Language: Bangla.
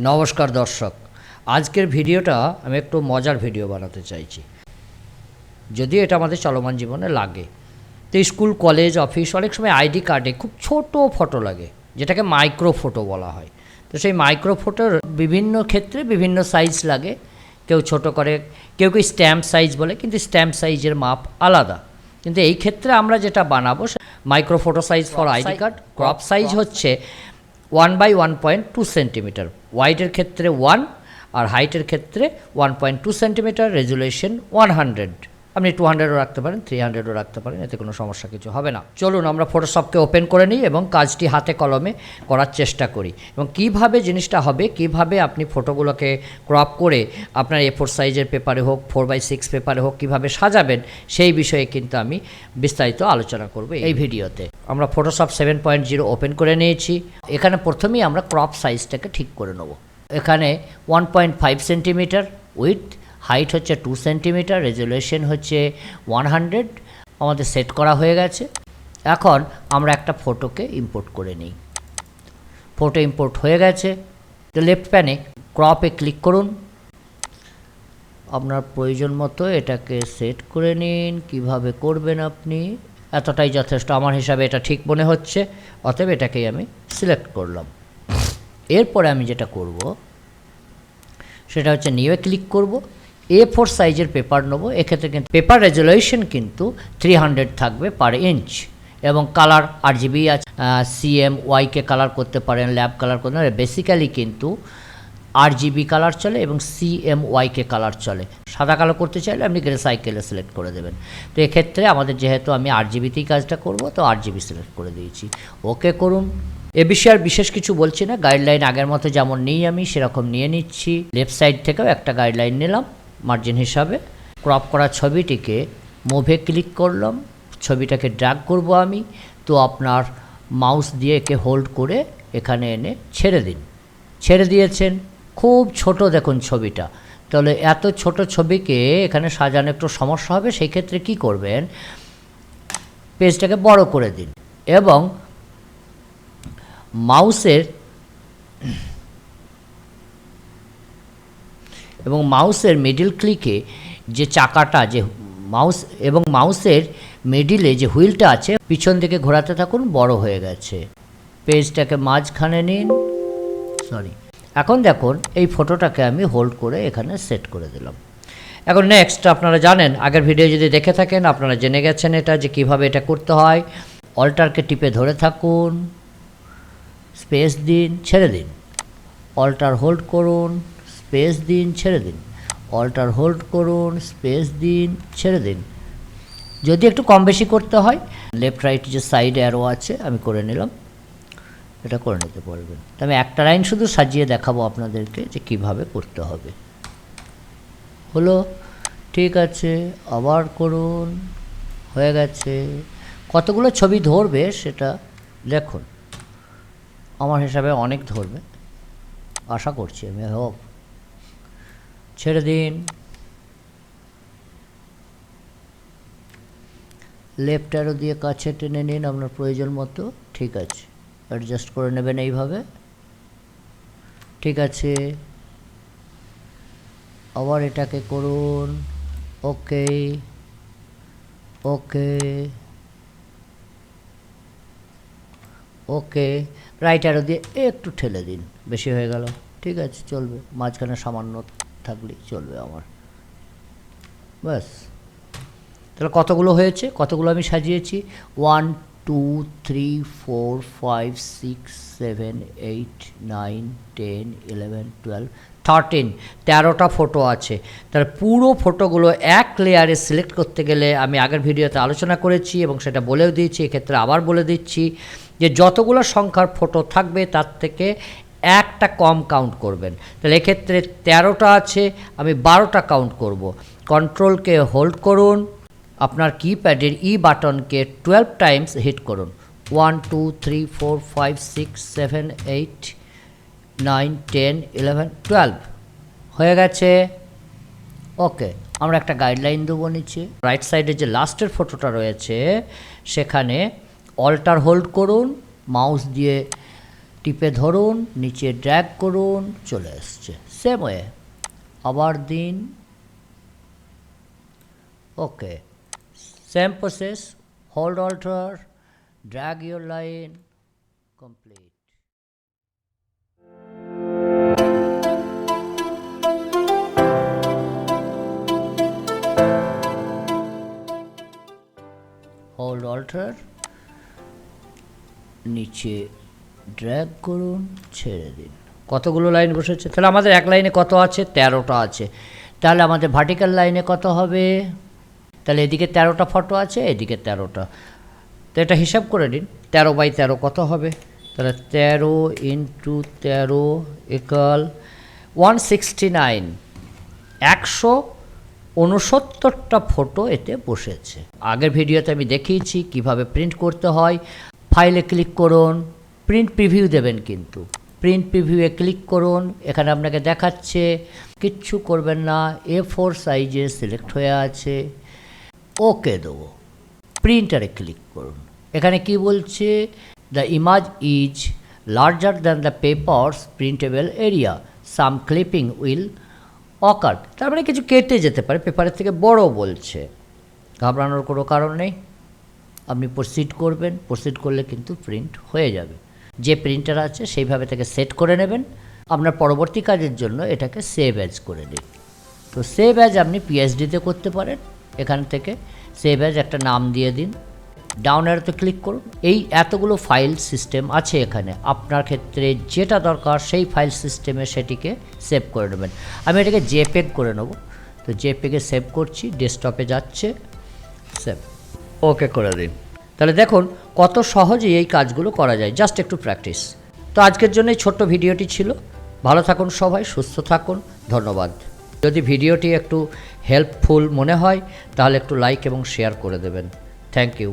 নমস্কার দর্শক, আজকের ভিডিওটা আমি একটু মজার ভিডিও বানাতে চাইছি। যদিও এটা আমাদের চলমান জীবনে লাগে, তো স্কুল, কলেজ, অফিস অনেক সময় আইডি কার্ডে খুব ছোট ফটো লাগে, যেটাকে মাইক্রো ফটো বলা হয়। তো সেই মাইক্রো ফটোর বিভিন্ন ক্ষেত্রে বিভিন্ন সাইজ লাগে। কেউ ছোট করে, কেউ কেউ স্ট্যাম্প সাইজ বলে, কিন্তু স্ট্যাম্প সাইজের মাপ আলাদা। কিন্তু এই ক্ষেত্রে আমরা যেটা বানাবো micro photo size for ID card. Crop size হচ্ছে 1/1.2 সেন্টিমিটার, ওয়াইডের ক্ষেত্রে 1 আর হাইটের ক্ষেত্রে 1.2 সেন্টিমিটার, রেজুলেশন 100। আপনি 200ও রাখতে পারেন, 300ও রাখতে পারেন, এতে কোনো সমস্যা কিছু হবে না। চলুন আমরা ফটোশপকে ওপেন করে নিই এবং কাজটি হাতে কলমে করার চেষ্টা করি, এবং কিভাবে জিনিসটা হবে, কিভাবে আপনি ফটোগুলোকে ক্রপ করে আপনার A4 সাইজের পেপারে হোক, 4/6 পেপারে হোক, কিভাবে সাজাবেন সেই বিষয়ে কিন্তু আমি বিস্তারিত আলোচনা করব এই ভিডিওতে। আমরা ফটোশপ 7.0 ওপেন করে নিয়েছি। এখানে প্রথমেই আমরা ক্রপ সাইজটাকে ঠিক করে নেব। এখানে 1.5 সেন্টিমিটার উইথ, হাইট হচ্ছে 2 সেন্টিমিটার, রেজুলেশন হচ্ছে 100 আমাদের সেট করা হয়ে গেছে। এখন আমরা একটা ফটোকে ইম্পোর্ট করে নিই। ফটো ইম্পোর্ট হয়ে গেছে। তো লেফট প্যানে ক্রপে ক্লিক করুন। আপনার প্রয়োজন মতো এটাকে সেট করে নিন। কিভাবে করবেন আপনি, এতটাই যথেষ্ট আমার হিসাবে, এটা ঠিক মনে হচ্ছে, অতএব এটাকেই আমি সিলেক্ট করলাম। এরপরে আমি যেটা করব সেটা হচ্ছে নিয়ে ক্লিক করব। A4 সাইজের পেপার নেব। এক্ষেত্রে কিন্তু পেপার রেজুলেশন কিন্তু 300 থাকবে পার ইঞ্চ, এবং কালার RGB আছে, CMYকে কালার করতে পারেন, ল্যাব কালার করতে পারেন। বেসিক্যালি কিন্তু RGB কালার চলে এবং CMYকে কালার চলে। সাদা কালো করতে চাইলে আপনি গ্রে সাইকেলে সিলেক্ট করে দেবেন। তো এক্ষেত্রে আমাদের যেহেতু আমি RGBতেই কাজটা করব, তো RGB সিলেক্ট করে দিয়েছি। ওকে করুন। এ বিষয়ে আর বিশেষ কিছু বলছি না, গাইডলাইন আগের মতো যেমন নিই আমি সেরকম নিয়ে নিচ্ছি। লেফট সাইড থেকেও একটা গাইডলাইন নিলাম মার্জিন হিসাবে। ক্রপ করা ছবিটিকে মুভে ক্লিক করলাম, ছবিটাকে ড্র্যাগ করব আমি। তো আপনার মাউস দিয়ে একে হোল্ড করে এখানে এনে ছেড়ে দিন। ছেড়ে দিয়েছেন, খুব ছোট দেখুন ছবিটা। তাহলে এত ছোট ছবিকে এখানে সাজানো একটু সমস্যা হবে। সেই ক্ষেত্রে কী করবেন, পেজটাকে বড় করে দিন এবং মাউসের মিডল ক্লিকে যে চাকাটা, যে মাউসের মিডিলে যে হুইলটা আছে পিছন দিকে ঘোরাতে থাকুন। বড় হয়ে গেছে। পেজটাকে মাঝখানে নিন। এখন দেখুন এই ফটোটাকে আমি হোল্ড করে এখানে সেট করে দিলাম। এখন নেক্সট, আপনারা জানেন, আগের ভিডিও যদি দেখে থাকেন আপনারা জেনে গেছেন এটা, যে কিভাবে এটা করতে হয়। অল্টারকে টিপে ধরে থাকুন, স্পেস দিন, ছেড়ে দিন। অল্টার হোল্ড করুন, স্পেস দিন, ছেড়ে দিন। অল্টার হোল্ড করুন, স্পেস দিন, ছেড়ে দিন। যদি একটু কম বেশি করতে হয়, লেফট রাইট যে সাইড অ্যারো আছে আমি করে নিলাম, এটা করে নিতে পারবেন। তো আমি একটা লাইন শুধু সাজিয়ে দেখাবো আপনাদেরকে যে কিভাবে করতে হবে। হলো, ঠিক আছে, আবার করুন। হয়ে গেছে। কতগুলো ছবি ধরবে সেটা দেখুন, আমার হিসাবে অনেক ধরবে, আশা করছি আমি। হোক, ছেড়ে দিন। লেফট অ্যারো দিয়ে কাছে টেনে নিন আপনার প্রয়োজন মতো। ঠিক আছে, অ্যাডজাস্ট করে নেবেন এইভাবে। ঠিক আছে, আবার এটাকে করুন। ওকে, ওকে, ওকে। রাইট অ্যারো দিয়ে একটু ঠেলে দিন, বেশি হয়ে গেল। ঠিক আছে, চলবে, মাঝখানে সামান্য থাকলেই চলবে আমার। ব্যাস। তাহলে কতগুলো হয়েছে, কতগুলো আমি সাজিয়েছি? 1 2 3 4 5 6 7 8 9 10 11 12 13, 13টা ফটো আছে। তার পুরো ফটোগুলো এক লেয়ারে সিলেক্ট করতে গেলে আমি আগের ভিডিওতে আলোচনা করেছি এবং সেটা বলেও দিয়েছি, এক্ষেত্রে আবার বলে দিচ্ছি যে যতগুলো সংখ্যার ফটো থাকবে তার থেকে একটা কম কাউন্ট করবেন। তাহলে এক্ষেত্রে 13টা আছে, আমি 12টা কাউন্ট করব। কন্ট্রোলকে হোল্ড করুন, আপনার কিপ্যাডের বাটনকে 12 টাইমস হিট করুন। 1 2 3 4 5 6 7 8 9 10 11 12 হয়ে গেছে। ওকে, আমরা একটা গাইডলাইন দেবো নিচে। রাইট সাইডে যে লাস্টের ফটোটা রয়েছে সেখানে অল্টার হোল্ড করুন, মাউস দিয়ে টিপে ধরুন, নিচে ড্র্যাগ করুন, চলে এসছে। সেম ওয়ে আবার দিন। Okay, same process, hold alter, drag your line, complete. Hold alter, নিচে ড্র্যাগ করুন, ছেড়ে দিন। কতগুলো লাইন বসেছে? তাহলে আমাদের এক লাইনে কত আছে? 13টা আছে। তাহলে আমাদের ভার্টিক্যাল লাইনে কত হবে? তাহলে এদিকে 13টা ফটো আছে, এদিকে 13টা। তো এটা হিসাব করে নিন, 13/13 কত হবে? তাহলে 13 ইন্টু 13 ইকুয়াল 169। 169টা ফটো এতে বসেছে। আগের ভিডিওতে আমি দেখিয়েছি কিভাবে প্রিন্ট করতে হয়। ফাইলে ক্লিক করুন, প্রিন্ট প্রিভিউ দেবেন, কিন্তু প্রিন্ট প্রিভিউয়ে ক্লিক করুন। এখানে আপনাকে দেখাচ্ছে, কিচ্ছু করবেন না, A4 সাইজে সিলেক্ট হয়ে আছে। ওকে দেবো, প্রিন্টারে ক্লিক করুন। এখানে কি বলছে? The image is larger than the papers printable area, some clipping will occur. তার মানে কিছু কেটে যেতে পারে, পেপারের থেকে বড় বলছে। ঘাবড়ানোর কোনো কারণ নেই, আপনি প্রসিড করবেন। প্রসিড করলে কিন্তু প্রিন্ট হয়ে যাবে। যে প্রিন্টার আছে সেইভাবে তাকে সেট করে নেবেন। আপনার পরবর্তী কাজের জন্য এটাকে সেভ অ্যাজ করে দিন। তো সেভ অ্যাজ আপনি পিএইচডিতে করতে পারেন। এখান থেকে সেভ অ্যাজ একটা নাম দিয়ে দিন, ডাউন অ্যারোতে ক্লিক করুন। এই এতগুলো ফাইল সিস্টেম আছে এখানে, আপনার ক্ষেত্রে যেটা দরকার সেই ফাইল সিস্টেমে সেটিকে সেভ করে নেবেন। আমি এটাকে জেপেগ করে নেব, তো জেপেগে সেভ করছি, ডেস্কটপে যাচ্ছে, সেভ, ওকে করে দিন। তাহলে দেখুন কত সহজেই এই কাজগুলো করা যায়, জাস্ট একটু প্র্যাকটিস। তো আজকের জন্য এই ছোট্ট ভিডিওটি ছিল। ভালো থাকুন সবাই, সুস্থ থাকুন, ধন্যবাদ। যদি ভিডিওটি একটু হেল্পফুল মনে হয় তাহলে একটু লাইক এবং শেয়ার করে দেবেন। Thank you.